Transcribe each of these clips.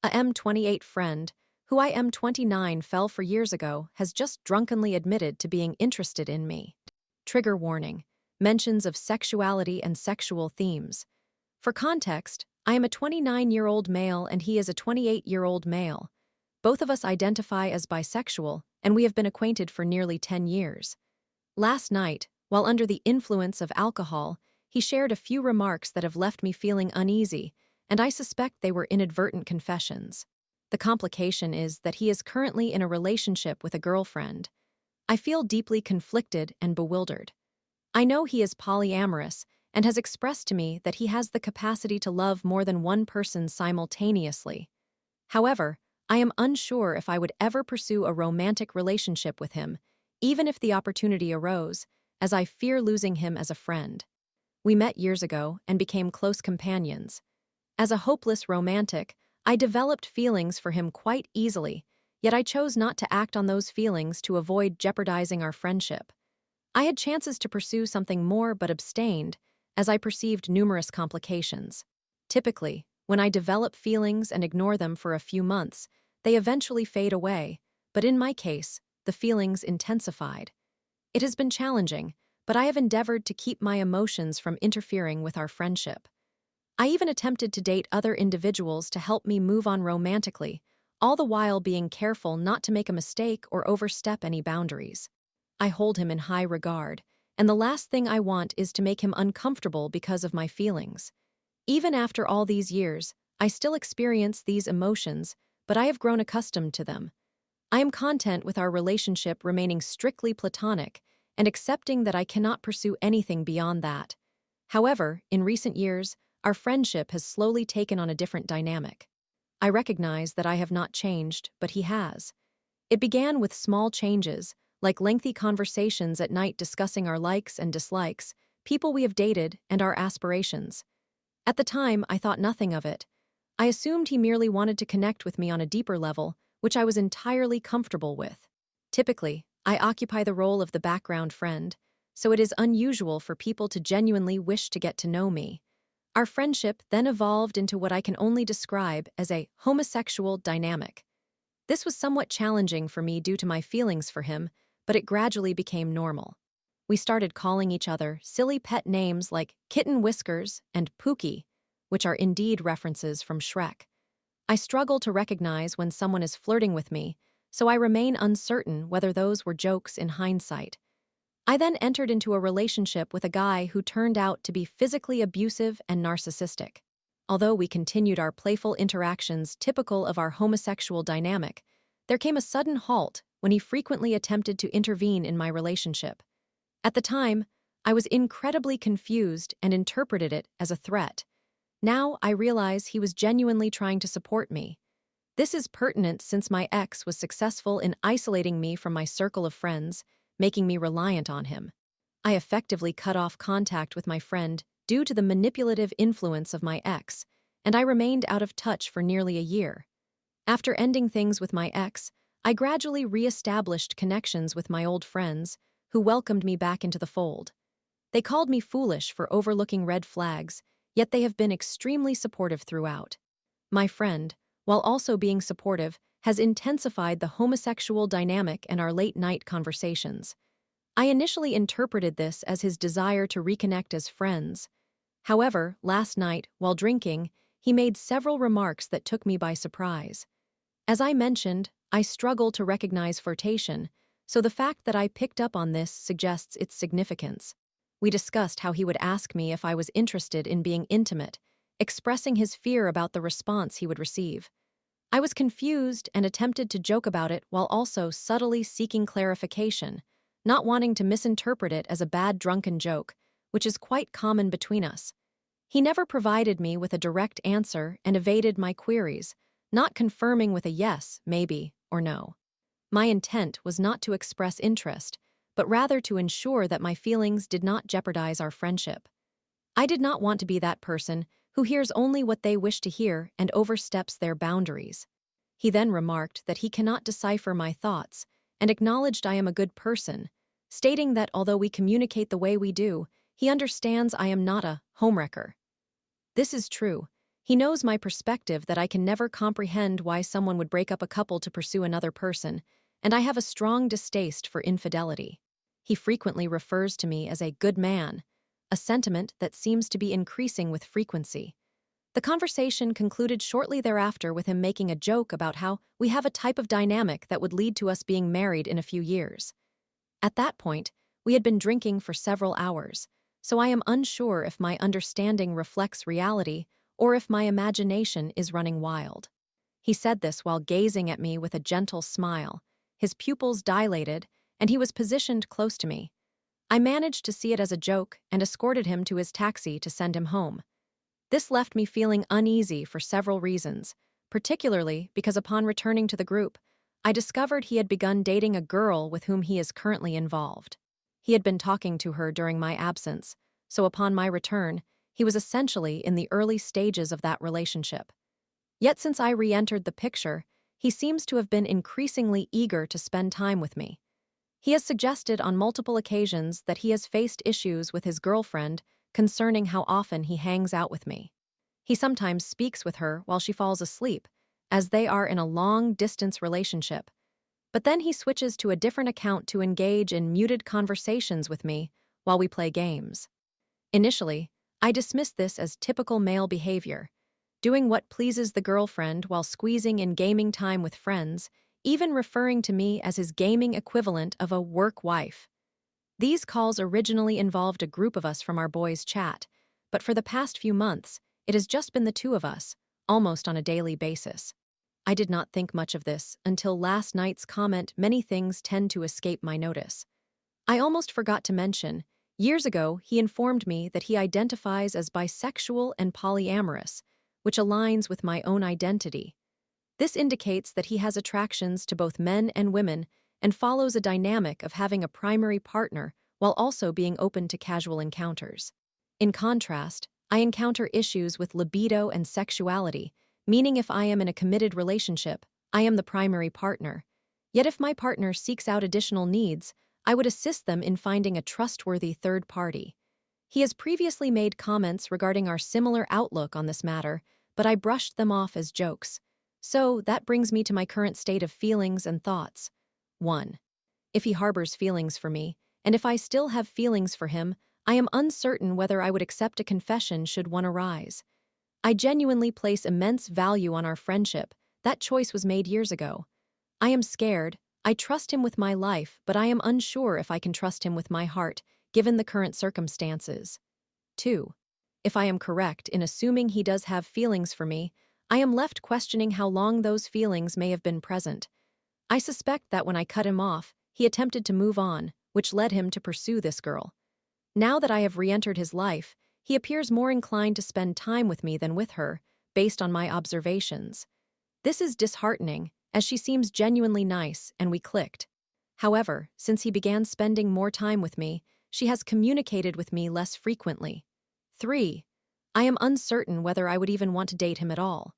A M28 friend, who I M29 fell for years ago, has just drunkenly admitted to being interested in me. Trigger warning: mentions of sexuality and sexual themes. For context, I am a 29-year-old male and he is a 28-year-old male. Both of us identify as bisexual, and we have been acquainted for nearly 10 years. Last night, while under the influence of alcohol, he shared a few remarks that have left me feeling uneasy, and I suspect they were inadvertent confessions. The complication is that he is currently in a relationship with a girlfriend. I feel deeply conflicted and bewildered. I know he is polyamorous and has expressed to me that he has the capacity to love more than one person simultaneously. However, I am unsure if I would ever pursue a romantic relationship with him, even if the opportunity arose, as I fear losing him as a friend. We met years ago and became close companions. As a hopeless romantic, I developed feelings for him quite easily, yet I chose not to act on those feelings to avoid jeopardizing our friendship. I had chances to pursue something more but abstained, as I perceived numerous complications. Typically, when I develop feelings and ignore them for a few months, they eventually fade away, but in my case, the feelings intensified. It has been challenging, but I have endeavored to keep my emotions from interfering with our friendship. I even attempted to date other individuals to help me move on romantically, all the while being careful not to make a mistake or overstep any boundaries. I hold him in high regard, and the last thing I want is to make him uncomfortable because of my feelings. Even after all these years, I still experience these emotions, but I have grown accustomed to them. I am content with our relationship remaining strictly platonic and accepting that I cannot pursue anything beyond that. However, in recent years, our friendship has slowly taken on a different dynamic. I recognize that I have not changed, but he has. It began with small changes, like lengthy conversations at night discussing our likes and dislikes, people we have dated, and our aspirations. At the time, I thought nothing of it. I assumed he merely wanted to connect with me on a deeper level, which I was entirely comfortable with. Typically, I occupy the role of the background friend, so it is unusual for people to genuinely wish to get to know me. Our friendship then evolved into what I can only describe as a homosexual dynamic. This was somewhat challenging for me due to my feelings for him, but it gradually became normal. We started calling each other silly pet names like Kitten Whiskers and Pookie, which are indeed references from Shrek. I struggle to recognize when someone is flirting with me, so I remain uncertain whether those were jokes in hindsight. I then entered into a relationship with a guy who turned out to be physically abusive and narcissistic. Although we continued our playful interactions typical of our homosexual dynamic, there came a sudden halt when he frequently attempted to intervene in my relationship. At the time, I was incredibly confused and interpreted it as a threat. Now I realize he was genuinely trying to support me. This is pertinent since my ex was successful in isolating me from my circle of friends, making me reliant on him. I effectively cut off contact with my friend due to the manipulative influence of my ex, and I remained out of touch for nearly a year. After ending things with my ex, I gradually re-established connections with my old friends, who welcomed me back into the fold. They called me foolish for overlooking red flags, yet they have been extremely supportive throughout. My friend, while also being supportive, has intensified the homosexual dynamic and our late-night conversations. I initially interpreted this as his desire to reconnect as friends. However, last night, while drinking, he made several remarks that took me by surprise. As I mentioned, I struggle to recognize flirtation, so the fact that I picked up on this suggests its significance. We discussed how he would ask me if I was interested in being intimate, expressing his fear about the response he would receive. I was confused and attempted to joke about it while also subtly seeking clarification, not wanting to misinterpret it as a bad drunken joke, which is quite common between us. He never provided me with a direct answer and evaded my queries, not confirming with a yes, maybe, or no. My intent was not to express interest, but rather to ensure that my feelings did not jeopardize our friendship. I did not want to be that person who hears only what they wish to hear and oversteps their boundaries. He then remarked that he cannot decipher my thoughts and acknowledged I am a good person, stating that although we communicate the way we do, he understands I am not a homewrecker. This is true. He knows my perspective that I can never comprehend why someone would break up a couple to pursue another person, and I have a strong distaste for infidelity. He frequently refers to me as a good man, a sentiment that seems to be increasing with frequency. The conversation concluded shortly thereafter with him making a joke about how we have a type of dynamic that would lead to us being married in a few years. At that point, we had been drinking for several hours, so I am unsure if my understanding reflects reality or if my imagination is running wild. He said this while gazing at me with a gentle smile. His pupils dilated, and he was positioned close to me. I managed to see it as a joke and escorted him to his taxi to send him home. This left me feeling uneasy for several reasons, particularly because upon returning to the group, I discovered he had begun dating a girl with whom he is currently involved. He had been talking to her during my absence, so upon my return, he was essentially in the early stages of that relationship. Yet since I re-entered the picture, he seems to have been increasingly eager to spend time with me. He has suggested on multiple occasions that he has faced issues with his girlfriend concerning how often he hangs out with me. He sometimes speaks with her while she falls asleep, as they are in a long-distance relationship. But then he switches to a different account to engage in muted conversations with me while we play games. Initially, I dismissed this as typical male behavior, doing what pleases the girlfriend while squeezing in gaming time with friends, even referring to me as his gaming equivalent of a work wife. These calls originally involved a group of us from our boys' chat, but for the past few months, it has just been the two of us, almost on a daily basis. I did not think much of this until last night's comment. Many things tend to escape my notice. I almost forgot to mention, years ago he informed me that he identifies as bisexual and polyamorous, which aligns with my own identity. This indicates that he has attractions to both men and women and follows a dynamic of having a primary partner while also being open to casual encounters. In contrast, I encounter issues with libido and sexuality, meaning if I am in a committed relationship, I am the primary partner. Yet if my partner seeks out additional needs, I would assist them in finding a trustworthy third party. He has previously made comments regarding our similar outlook on this matter, but I brushed them off as jokes. So that brings me to my current state of feelings and thoughts. 1. If he harbors feelings for me, and if I still have feelings for him, I am uncertain whether I would accept a confession should one arise. I genuinely place immense value on our friendship. That choice was made years ago. I am scared. I trust him with my life, but I am unsure if I can trust him with my heart, given the current circumstances. 2. If I am correct in assuming he does have feelings for me, I am left questioning how long those feelings may have been present. I suspect that when I cut him off, he attempted to move on, which led him to pursue this girl. Now that I have re-entered his life, he appears more inclined to spend time with me than with her, based on my observations. This is disheartening, as she seems genuinely nice and we clicked. However, since he began spending more time with me, she has communicated with me less frequently. 3. I am uncertain whether I would even want to date him at all.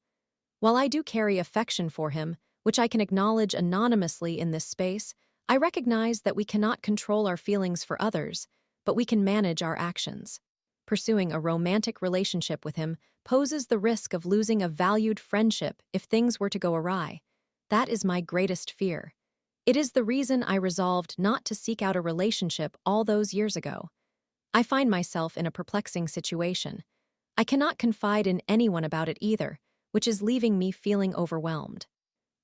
While I do carry affection for him, which I can acknowledge anonymously in this space, I recognize that we cannot control our feelings for others, but we can manage our actions. Pursuing a romantic relationship with him poses the risk of losing a valued friendship if things were to go awry. That is my greatest fear. It is the reason I resolved not to seek out a relationship all those years ago. I find myself in a perplexing situation. I cannot confide in anyone about it either, which is leaving me feeling overwhelmed.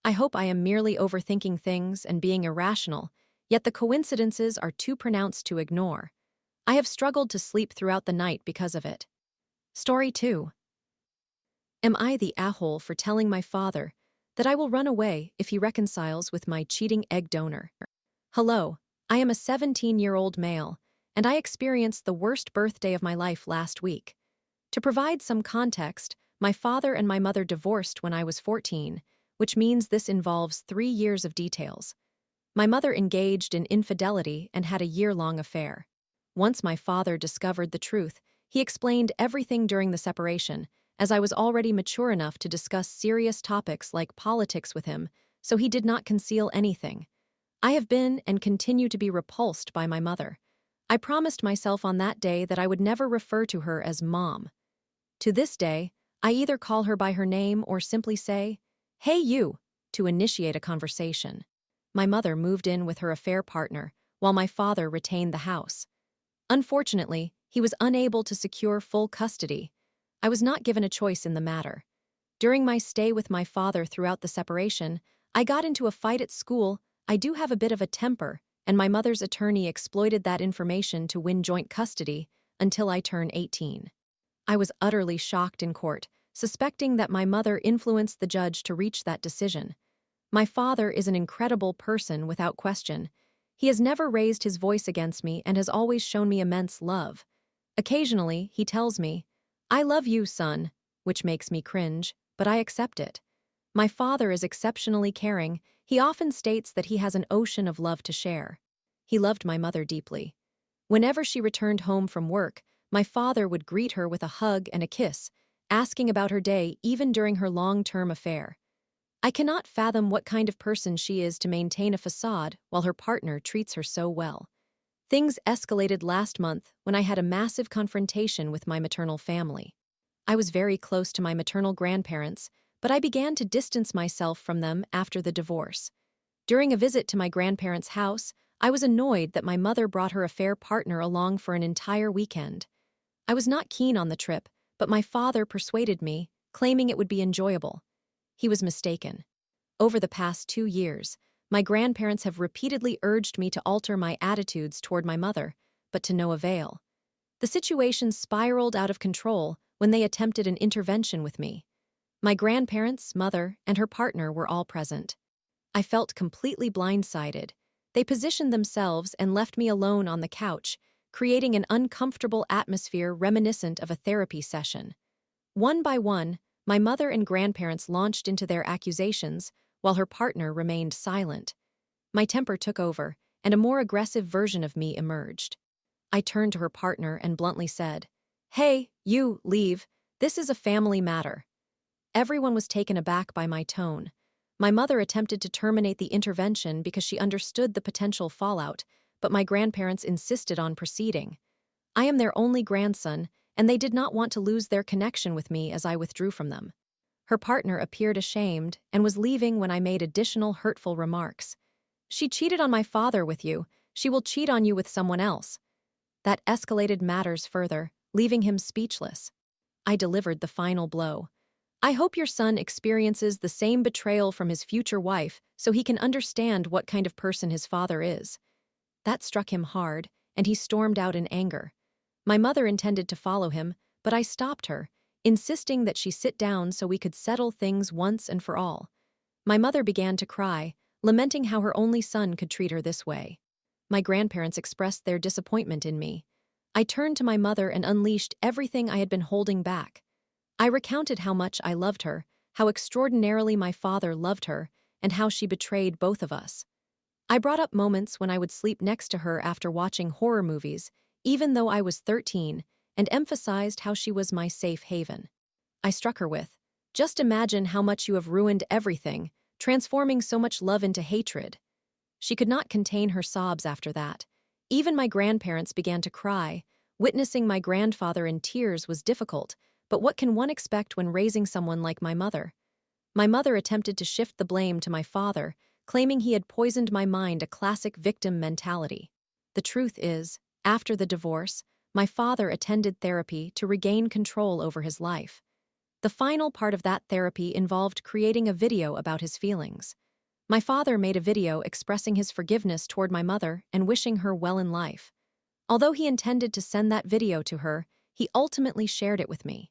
I hope I am merely overthinking things and being irrational, yet the coincidences are too pronounced to ignore. I have struggled to sleep throughout the night because of it. Story 2. Am I the a-hole for telling my father that I will run away if he reconciles with my cheating egg donor? Hello, I am a 17-year-old male, and I experienced the worst birthday of my life last week. To provide some context, my father and my mother divorced when I was 14, which means this involves 3 years of details. My mother engaged in infidelity and had a year-long affair. Once my father discovered the truth, he explained everything during the separation, as I was already mature enough to discuss serious topics like politics with him, so he did not conceal anything. I have been and continue to be repulsed by my mother. I promised myself on that day that I would never refer to her as Mom. To this day, I either call her by her name or simply say, "Hey you," to initiate a conversation. My mother moved in with her affair partner, while my father retained the house. Unfortunately, he was unable to secure full custody. I was not given a choice in the matter. During my stay with my father throughout the separation, I got into a fight at school. I do have a bit of a temper, and my mother's attorney exploited that information to win joint custody until I turned 18. I was utterly shocked in court, suspecting that my mother influenced the judge to reach that decision. My father is an incredible person without question. He has never raised his voice against me and has always shown me immense love. Occasionally, he tells me, "I love you, son," which makes me cringe, but I accept it. My father is exceptionally caring. He often states that he has an ocean of love to share. He loved my mother deeply. Whenever she returned home from work, my father would greet her with a hug and a kiss, asking about her day even during her long-term affair. I cannot fathom what kind of person she is to maintain a facade while her partner treats her so well. Things escalated last month when I had a massive confrontation with my maternal family. I was very close to my maternal grandparents, but I began to distance myself from them after the divorce. During a visit to my grandparents' house, I was annoyed that my mother brought her affair partner along for an entire weekend. I was not keen on the trip, but my father persuaded me, claiming it would be enjoyable. He was mistaken. Over the past 2 years, my grandparents have repeatedly urged me to alter my attitudes toward my mother, but to no avail. The situation spiraled out of control when they attempted an intervention with me. My grandparents, mother, and her partner were all present. I felt completely blindsided. They positioned themselves and left me alone on the couch, creating an uncomfortable atmosphere reminiscent of a therapy session. One by one, my mother and grandparents launched into their accusations, while her partner remained silent. My temper took over, and a more aggressive version of me emerged. I turned to her partner and bluntly said, "Hey, you, leave. This is a family matter." Everyone was taken aback by my tone. My mother attempted to terminate the intervention because she understood the potential fallout, but my grandparents insisted on proceeding. I am their only grandson, and they did not want to lose their connection with me as I withdrew from them. Her partner appeared ashamed and was leaving when I made additional hurtful remarks. "She cheated on my father with you. She will cheat on you with someone else." That escalated matters further, leaving him speechless. I delivered the final blow. "I hope your son experiences the same betrayal from his future wife so he can understand what kind of person his father is." That struck him hard, and he stormed out in anger. My mother intended to follow him, but I stopped her, insisting that she sit down so we could settle things once and for all. My mother began to cry, lamenting how her only son could treat her this way. My grandparents expressed their disappointment in me. I turned to my mother and unleashed everything I had been holding back. I recounted how much I loved her, how extraordinarily my father loved her, and how she betrayed both of us. I brought up moments when I would sleep next to her after watching horror movies, even though I was 13, and emphasized how she was my safe haven. I struck her with, "Just imagine how much you have ruined everything, transforming so much love into hatred." She could not contain her sobs after that. Even my grandparents began to cry. Witnessing my grandfather in tears was difficult, but what can one expect when raising someone like my mother? My mother attempted to shift the blame to my father, claiming he had poisoned my mind, a classic victim mentality. The truth is, after the divorce, my father attended therapy to regain control over his life. The final part of that therapy involved creating a video about his feelings. My father made a video expressing his forgiveness toward my mother and wishing her well in life. Although he intended to send that video to her, he ultimately shared it with me.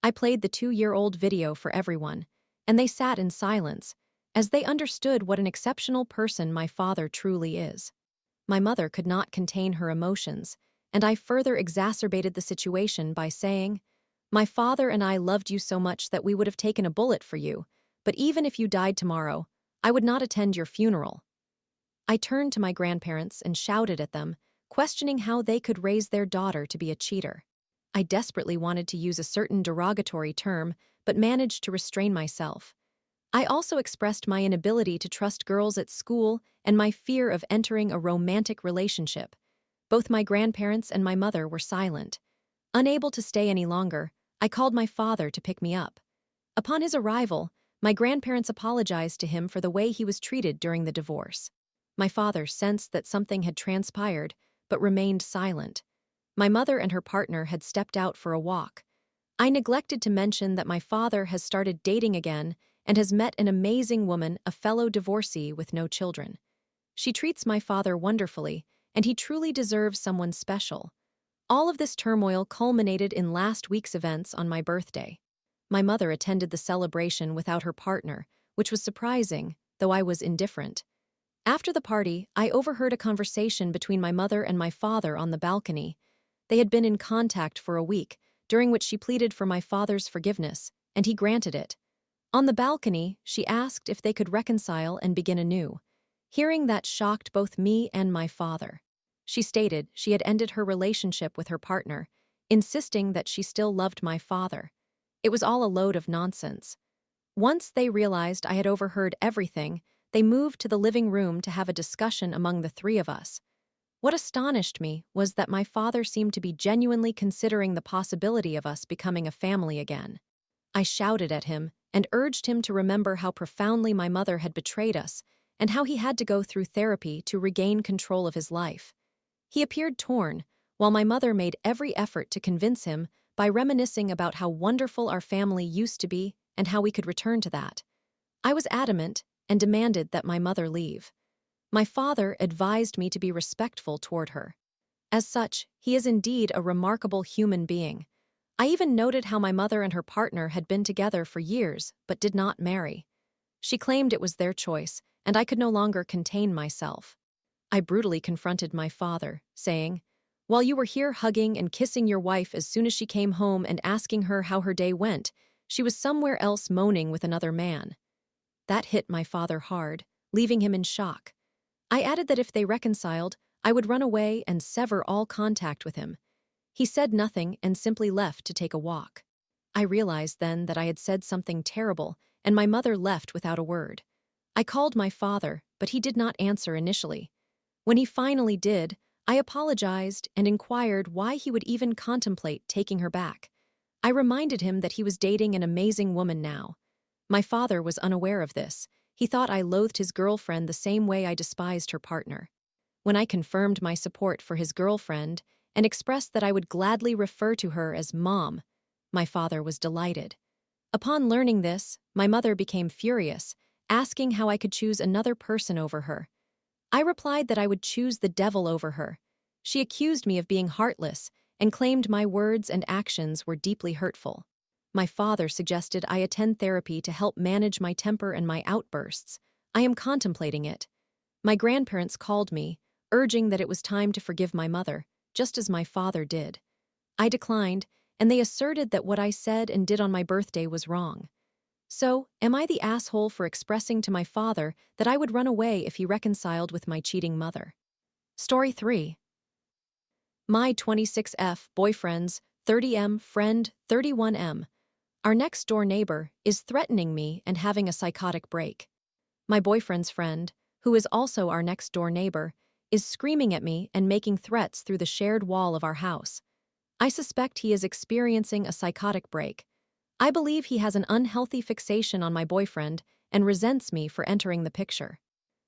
I played the 2-year-old video for everyone, and they sat in silence, as they understood what an exceptional person my father truly is. My mother could not contain her emotions, and I further exacerbated the situation by saying, "My father and I loved you so much that we would have taken a bullet for you, but even if you died tomorrow, I would not attend your funeral." I turned to my grandparents and shouted at them, questioning how they could raise their daughter to be a cheater. I desperately wanted to use a certain derogatory term, but managed to restrain myself. I also expressed my inability to trust girls at school and my fear of entering a romantic relationship. Both my grandparents and my mother were silent. Unable to stay any longer, I called my father to pick me up. Upon his arrival, my grandparents apologized to him for the way he was treated during the divorce. My father sensed that something had transpired, but remained silent. My mother and her partner had stepped out for a walk. I neglected to mention that my father has started dating again and has met an amazing woman, a fellow divorcee with no children. She treats my father wonderfully, and he truly deserves someone special. All of this turmoil culminated in last week's events on my birthday. My mother attended the celebration without her partner, which was surprising, though I was indifferent. After the party, I overheard a conversation between my mother and my father on the balcony. They had been in contact for a week, during which she pleaded for my father's forgiveness, and he granted it. On the balcony, she asked if they could reconcile and begin anew. Hearing that shocked both me and my father. She stated she had ended her relationship with her partner, insisting that she still loved my father. It was all a load of nonsense. Once they realized I had overheard everything, they moved to the living room to have a discussion among the three of us. What astonished me was that my father seemed to be genuinely considering the possibility of us becoming a family again. I shouted at him and urged him to remember how profoundly my mother had betrayed us and how he had to go through therapy to regain control of his life. He appeared torn, while my mother made every effort to convince him by reminiscing about how wonderful our family used to be and how we could return to that. I was adamant and demanded that my mother leave. My father advised me to be respectful toward her. As such, he is indeed a remarkable human being. I even noted how my mother and her partner had been together for years but did not marry. She claimed it was their choice, and I could no longer contain myself. I brutally confronted my father, saying, "While you were here hugging and kissing your wife as soon as she came home and asking her how her day went, she was somewhere else moaning with another man." That hit my father hard, leaving him in shock. I added that if they reconciled, I would run away and sever all contact with him. He said nothing and simply left to take a walk. I realized then that I had said something terrible, and my mother left without a word. I called my father, but he did not answer initially. When he finally did, I apologized and inquired why he would even contemplate taking her back. I reminded him that he was dating an amazing woman now. My father was unaware of this. He thought I loathed his girlfriend the same way I despised her partner. When I confirmed my support for his girlfriend and expressed that I would gladly refer to her as Mom, my father was delighted. Upon learning this, my mother became furious, asking how I could choose another person over her. I replied that I would choose the devil over her. She accused me of being heartless and claimed my words and actions were deeply hurtful. My father suggested I attend therapy to help manage my temper and my outbursts. I am contemplating it. My grandparents called me, urging that it was time to forgive my mother, just as my father did. I declined, and they asserted that what I said and did on my birthday was wrong. So, am I the asshole for expressing to my father that I would run away if he reconciled with my cheating mother? Story 3. My 26F boyfriend's 30M friend 31M. Our next-door neighbor is threatening me and having a psychotic break. My boyfriend's friend, who is also our next-door neighbor, is screaming at me and making threats through the shared wall of our house. I suspect he is experiencing a psychotic break. I believe he has an unhealthy fixation on my boyfriend and resents me for entering the picture.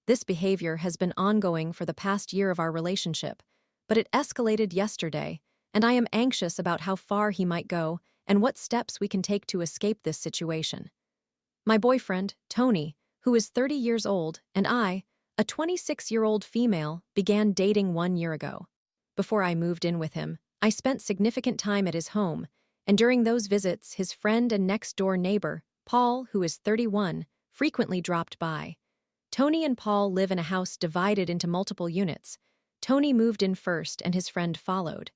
This behavior has been ongoing for the past year of our relationship, but it escalated yesterday, and I am anxious about how far he might go and what steps we can take to escape this situation. My boyfriend, Tony, who is 30 years old, and I, a 26-year-old female, began dating 1 year ago. Before I moved in with him, I spent significant time at his home, and during those visits, his friend and next-door neighbor, Paul, who is 31, frequently dropped by. Tony and Paul live in a house divided into multiple units. Tony moved in first and his friend followed.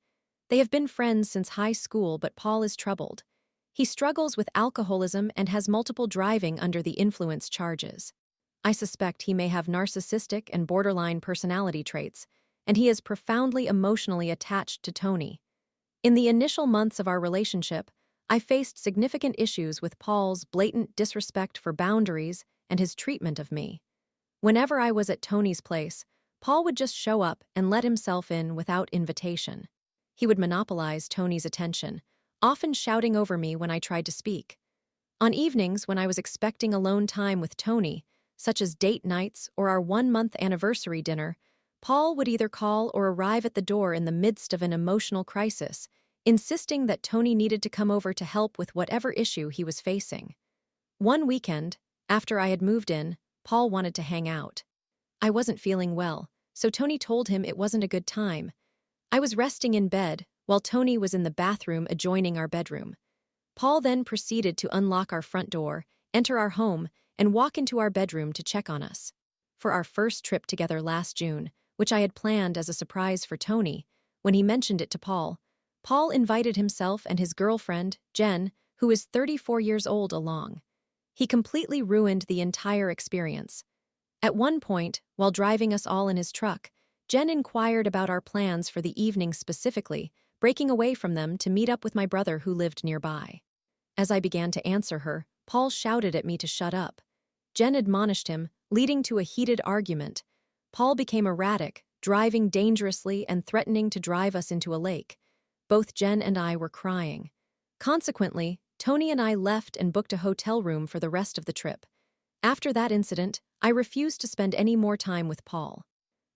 They have been friends since high school, but Paul is troubled. He struggles with alcoholism and has multiple driving under the influence charges. I suspect he may have narcissistic and borderline personality traits, and he is profoundly emotionally attached to Tony. In the initial months of our relationship, I faced significant issues with Paul's blatant disrespect for boundaries and his treatment of me. Whenever I was at Tony's place, Paul would just show up and let himself in without invitation. He would monopolize Tony's attention, often shouting over me when I tried to speak. On evenings when I was expecting alone time with Tony, such as date nights or our 1-month anniversary dinner, Paul would either call or arrive at the door in the midst of an emotional crisis, insisting that Tony needed to come over to help with whatever issue he was facing. One weekend, after I had moved in, Paul wanted to hang out. I wasn't feeling well, so Tony told him it wasn't a good time. I was resting in bed, while Tony was in the bathroom adjoining our bedroom. Paul then proceeded to unlock our front door, enter our home, and walk into our bedroom to check on us. For our first trip together last June, which I had planned as a surprise for Tony, when he mentioned it to Paul, Paul invited himself and his girlfriend, Jen, who is 34 years old, along. He completely ruined the entire experience. At one point, while driving us all in his truck, Jen inquired about our plans for the evening specifically, breaking away from them to meet up with my brother who lived nearby. As I began to answer her, Paul shouted at me to shut up. Jen admonished him, leading to a heated argument. Paul became erratic, driving dangerously and threatening to drive us into a lake. Both Jen and I were crying. Consequently, Tony and I left and booked a hotel room for the rest of the trip. After that incident, I refused to spend any more time with Paul.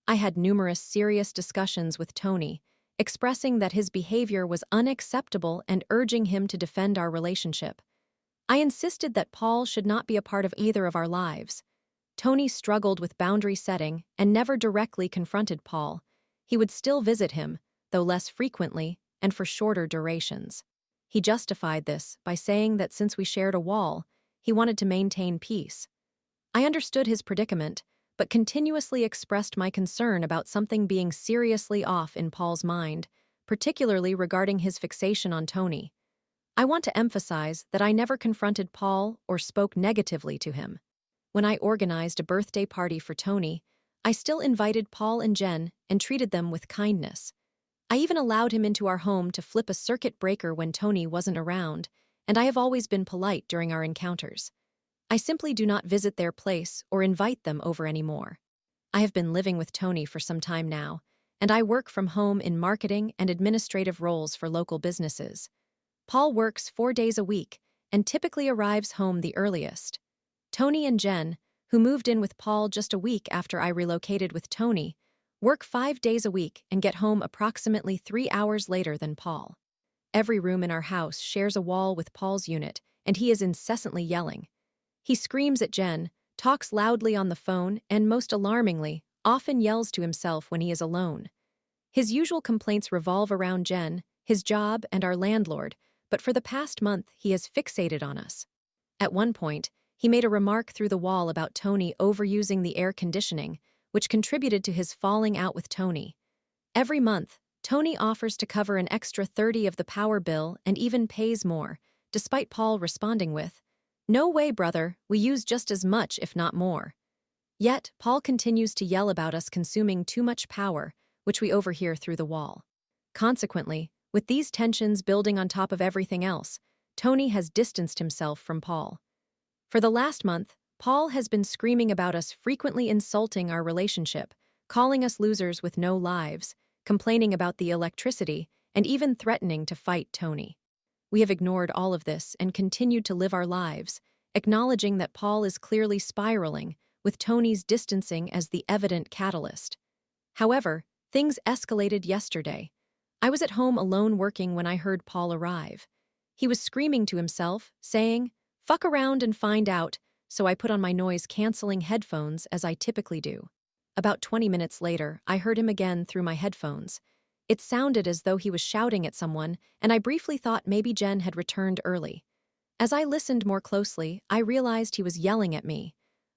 I had numerous serious discussions with Tony, expressing that his behavior was unacceptable and urging him to defend our relationship. I insisted that Paul should not be a part of either of our lives. Tony struggled with boundary setting and never directly confronted Paul. He would still visit him, though less frequently and for shorter durations. He justified this by saying that since we shared a wall, he wanted to maintain peace. I understood his predicament, but continuously expressed my concern about something being seriously off in Paul's mind, particularly regarding his fixation on Tony. I want to emphasize that I never confronted Paul or spoke negatively to him. When I organized a birthday party for Tony, I still invited Paul and Jen and treated them with kindness. I even allowed him into our home to flip a circuit breaker when Tony wasn't around, and I have always been polite during our encounters. I simply do not visit their place or invite them over anymore. I have been living with Tony for some time now, and I work from home in marketing and administrative roles for local businesses. Paul works 4 days a week and typically arrives home the earliest. Tony and Jen, who moved in with Paul just a week after I relocated with Tony, work 5 days a week and get home approximately 3 hours later than Paul. Every room in our house shares a wall with Paul's unit, and he is incessantly yelling. He screams at Jen, talks loudly on the phone, and most alarmingly, often yells to himself when he is alone. His usual complaints revolve around Jen, his job, and our landlord, but for the past month he has fixated on us. At one point, he made a remark through the wall about Tony overusing the air conditioning, which contributed to his falling out with Tony. Every month, Tony offers to cover an extra 30 of the power bill and even pays more, despite Paul responding with, "No way, brother, we use just as much if not more." Yet, Paul continues to yell about us consuming too much power, which we overhear through the wall. Consequently, with these tensions building on top of everything else, Tony has distanced himself from Paul. For the last month, Paul has been screaming about us, frequently insulting our relationship, calling us losers with no lives, complaining about the electricity, and even threatening to fight Tony. We have ignored all of this and continued to live our lives, acknowledging that Paul is clearly spiraling, with Tony's distancing as the evident catalyst. However, things escalated yesterday. I was at home alone working when I heard Paul arrive. He was screaming to himself, saying, "Fuck around and find out," so I put on my noise-canceling headphones as I typically do. About 20 minutes later, I heard him again through my headphones. It sounded as though he was shouting at someone, and I briefly thought maybe Jen had returned early. As I listened more closely, I realized he was yelling at me.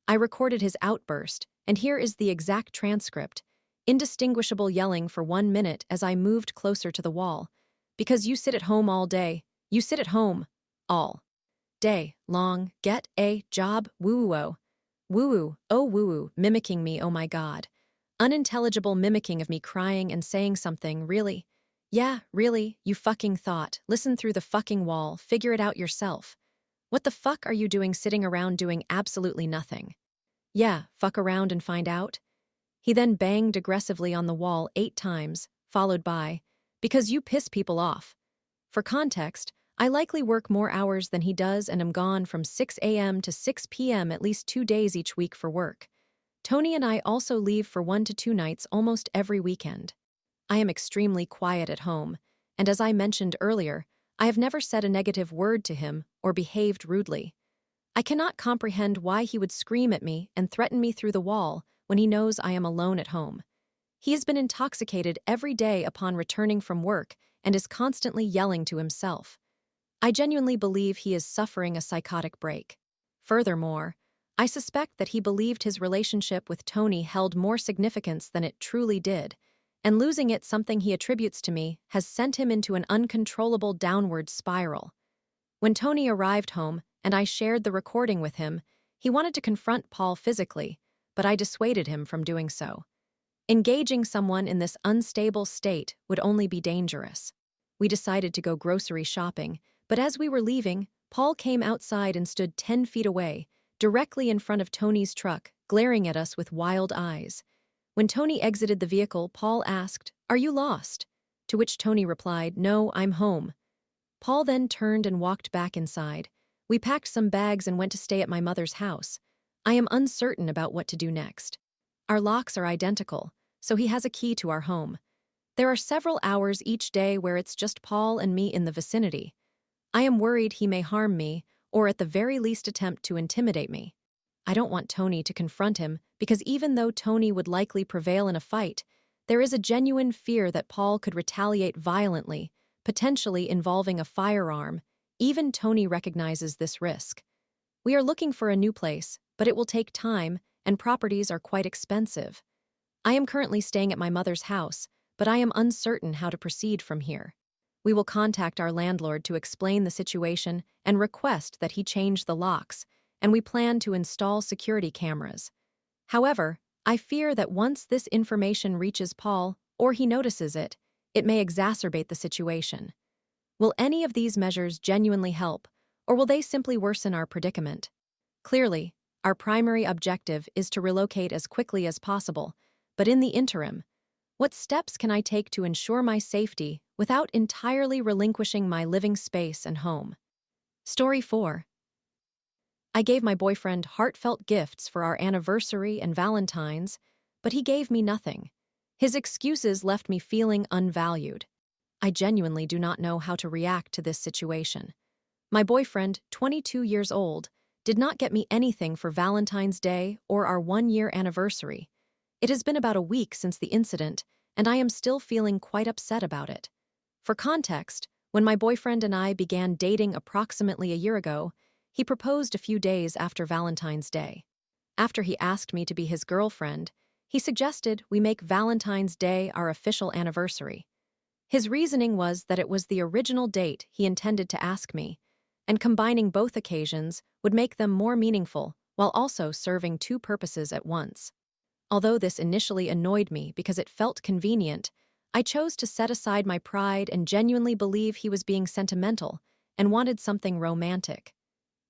I recorded his outburst, and here is the exact transcript. Indistinguishable yelling for 1 minute as I moved closer to the wall. "Because you sit at home all day. You sit at home. All day long. Get a job. Woo-woo-oh. Woo-woo. Oh woo-woo. Mimicking me, oh my god. Unintelligible mimicking of me crying and saying something, really? Yeah, really, you fucking thought. Listen through the fucking wall, figure it out yourself. What the fuck are you doing sitting around doing absolutely nothing? Yeah, fuck around and find out?" He then banged aggressively on the wall 8 times, followed by, "Because you piss people off." For context, I likely work more hours than he does and am gone from 6 a.m. to 6 p.m. at least 2 days each week for work. Tony and I also leave for 1 to 2 nights almost every weekend. I am extremely quiet at home, and as I mentioned earlier, I have never said a negative word to him or behaved rudely. I cannot comprehend why he would scream at me and threaten me through the wall when he knows I am alone at home. He has been intoxicated every day upon returning from work and is constantly yelling to himself. I genuinely believe he is suffering a psychotic break. Furthermore, I suspect that he believed his relationship with Tony held more significance than it truly did, and losing it, something he attributes to me, has sent him into an uncontrollable downward spiral. When Tony arrived home and I shared the recording with him, he wanted to confront Paul physically, but I dissuaded him from doing so. Engaging someone in this unstable state would only be dangerous. We decided to go grocery shopping, but as we were leaving, Paul came outside and stood 10 feet away, directly in front of Tony's truck, glaring at us with wild eyes. When Tony exited the vehicle, Paul asked, "Are you lost?" To which Tony replied, "No, I'm home." Paul then turned and walked back inside. We packed some bags and went to stay at my mother's house. I am uncertain about what to do next. Our locks are identical, so he has a key to our home. There are several hours each day where it's just Paul and me in the vicinity. I am worried he may harm me, or at the very least attempt to intimidate me. I don't want Tony to confront him because even though Tony would likely prevail in a fight, there is a genuine fear that Paul could retaliate violently, potentially involving a firearm. Even Tony recognizes this risk. We are looking for a new place, but it will take time, and properties are quite expensive. I am currently staying at my mother's house, but I am uncertain how to proceed from here. We will contact our landlord to explain the situation and request that he change the locks, and we plan to install security cameras. However, I fear that once this information reaches Paul, or he notices it, it may exacerbate the situation. Will any of these measures genuinely help, or will they simply worsen our predicament? Clearly, our primary objective is to relocate as quickly as possible, but in the interim, what steps can I take to ensure my safety without entirely relinquishing my living space and home? Story 4. I gave my boyfriend heartfelt gifts for our anniversary and Valentine's, but he gave me nothing. His excuses left me feeling unvalued. I genuinely do not know how to react to this situation. My boyfriend, 22 years old, did not get me anything for Valentine's Day or our 1-year anniversary. It has been about a week since the incident, and I am still feeling quite upset about it. For context, when my boyfriend and I began dating approximately a year ago, he proposed a few days after Valentine's Day. After he asked me to be his girlfriend, he suggested we make Valentine's Day our official anniversary. His reasoning was that it was the original date he intended to ask me, and combining both occasions would make them more meaningful while also serving two purposes at once. Although this initially annoyed me because it felt convenient, I chose to set aside my pride and genuinely believe he was being sentimental and wanted something romantic.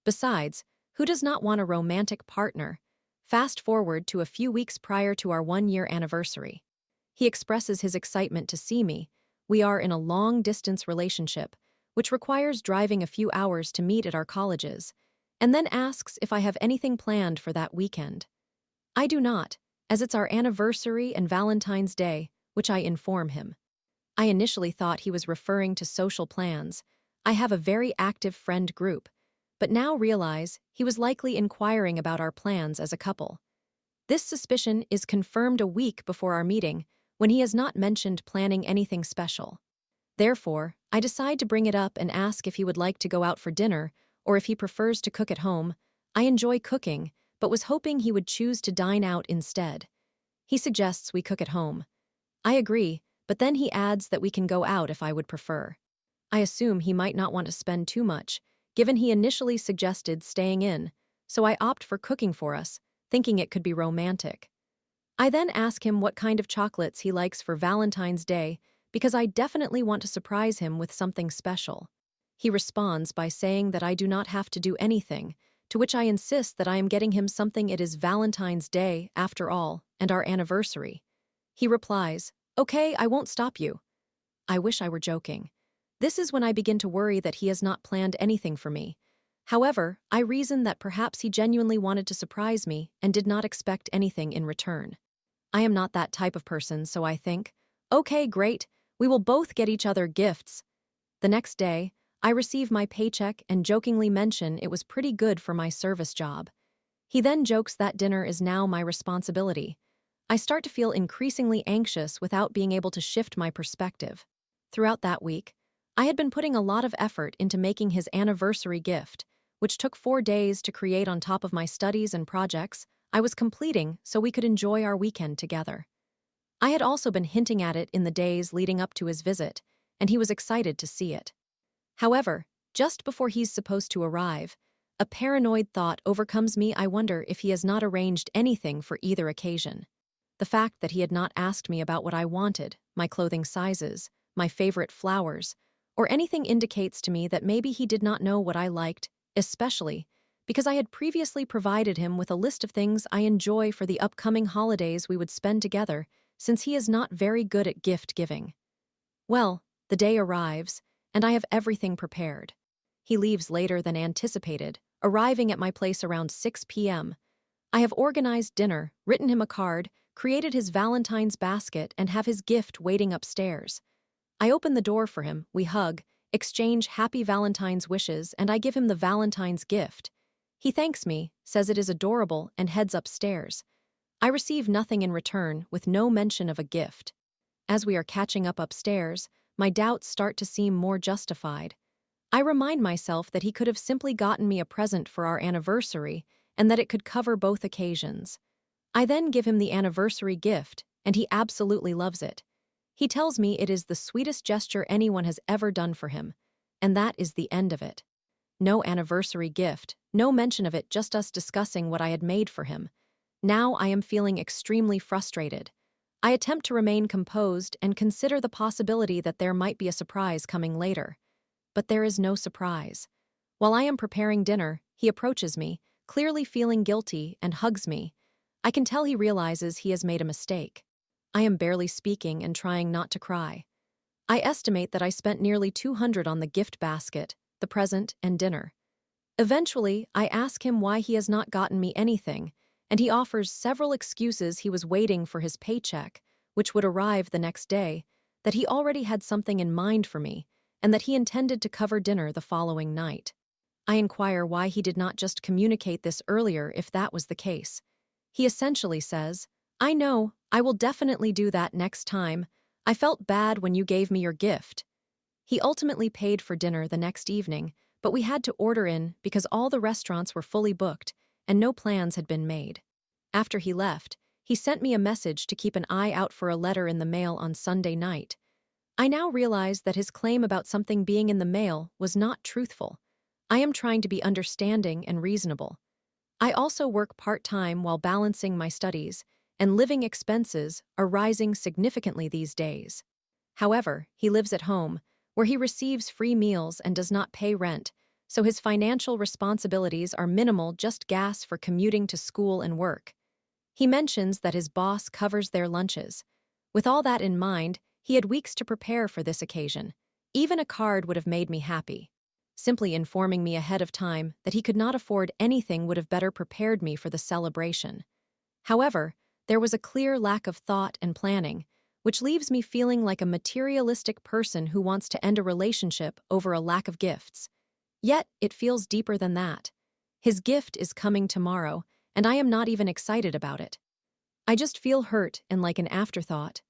Besides, who does not want a romantic partner? Fast forward to a few weeks prior to our 1-year anniversary. He expresses his excitement to see me. We are in a long-distance relationship, which requires driving a few hours to meet at our colleges, and then asks if I have anything planned for that weekend. I do not, as it's our anniversary and Valentine's Day, which I inform him. I initially thought he was referring to social plans. I have a very active friend group, but now realize he was likely inquiring about our plans as a couple. This suspicion is confirmed a week before our meeting, when he has not mentioned planning anything special. Therefore, I decide to bring it up and ask if he would like to go out for dinner, or if he prefers to cook at home. I enjoy cooking, but was hoping he would choose to dine out instead. He suggests we cook at home. I agree, but then he adds that we can go out if I would prefer. I assume he might not want to spend too much, given he initially suggested staying in, so I opt for cooking for us, thinking it could be romantic. I then ask him what kind of chocolates he likes for Valentine's Day, because I definitely want to surprise him with something special. He responds by saying that I do not have to do anything, to which I insist that I am getting him something. It is Valentine's Day, after all, and our anniversary. He replies, "Okay, I won't stop you." I wish I were joking. This is when I begin to worry that he has not planned anything for me. However, I reason that perhaps he genuinely wanted to surprise me and did not expect anything in return. I am not that type of person, so I think, okay, great, we will both get each other gifts. The next day, I receive my paycheck and jokingly mention it was pretty good for my service job. He then jokes that dinner is now my responsibility. I start to feel increasingly anxious without being able to shift my perspective. Throughout that week, I had been putting a lot of effort into making his anniversary gift, which took 4 days to create on top of my studies and projects I was completing so we could enjoy our weekend together. I had also been hinting at it in the days leading up to his visit, and he was excited to see it. However, just before he's supposed to arrive, a paranoid thought overcomes me. I wonder if he has not arranged anything for either occasion. The fact that he had not asked me about what I wanted, my clothing sizes, my favorite flowers, or anything indicates to me that maybe he did not know what I liked, especially because I had previously provided him with a list of things I enjoy for the upcoming holidays we would spend together, since he is not very good at gift giving. Well, the day arrives, and I have everything prepared. He leaves later than anticipated, arriving at my place around 6 p.m. I have organized dinner, written him a card, created his Valentine's basket, and have his gift waiting upstairs. I open the door for him, we hug, exchange happy Valentine's wishes, and I give him the Valentine's gift. He thanks me, says it is adorable, and heads upstairs. I receive nothing in return, with no mention of a gift. As we are catching up upstairs, my doubts start to seem more justified. I remind myself that he could have simply gotten me a present for our anniversary, and that it could cover both occasions. I then give him the anniversary gift, and he absolutely loves it. He tells me it is the sweetest gesture anyone has ever done for him, and that is the end of it. No anniversary gift, no mention of it, just us discussing what I had made for him. Now I am feeling extremely frustrated. I attempt to remain composed and consider the possibility that there might be a surprise coming later. But there is no surprise. While I am preparing dinner, he approaches me, clearly feeling guilty, and hugs me. I can tell he realizes he has made a mistake. I am barely speaking and trying not to cry. I estimate that I spent nearly $200 on the gift basket, the present, and dinner. Eventually, I ask him why he has not gotten me anything, and he offers several excuses. He was waiting for his paycheck, which would arrive the next day, that he already had something in mind for me, and that he intended to cover dinner the following night. I inquire why he did not just communicate this earlier if that was the case. He essentially says, "I know, I will definitely do that next time. I felt bad when you gave me your gift." He ultimately paid for dinner the next evening, but we had to order in because all the restaurants were fully booked and no plans had been made. After he left, he sent me a message to keep an eye out for a letter in the mail on Sunday night. I now realize that his claim about something being in the mail was not truthful. I am trying to be understanding and reasonable. I also work part-time while balancing my studies, and living expenses are rising significantly these days. However, he lives at home, where he receives free meals and does not pay rent, so his financial responsibilities are minimal, just gas for commuting to school and work. He mentions that his boss covers their lunches. With all that in mind, he had weeks to prepare for this occasion. Even a card would have made me happy. Simply informing me ahead of time that he could not afford anything would have better prepared me for the celebration. However, there was a clear lack of thought and planning, which leaves me feeling like a materialistic person who wants to end a relationship over a lack of gifts. Yet, it feels deeper than that. His gift is coming tomorrow, and I am not even excited about it. I just feel hurt and like an afterthought.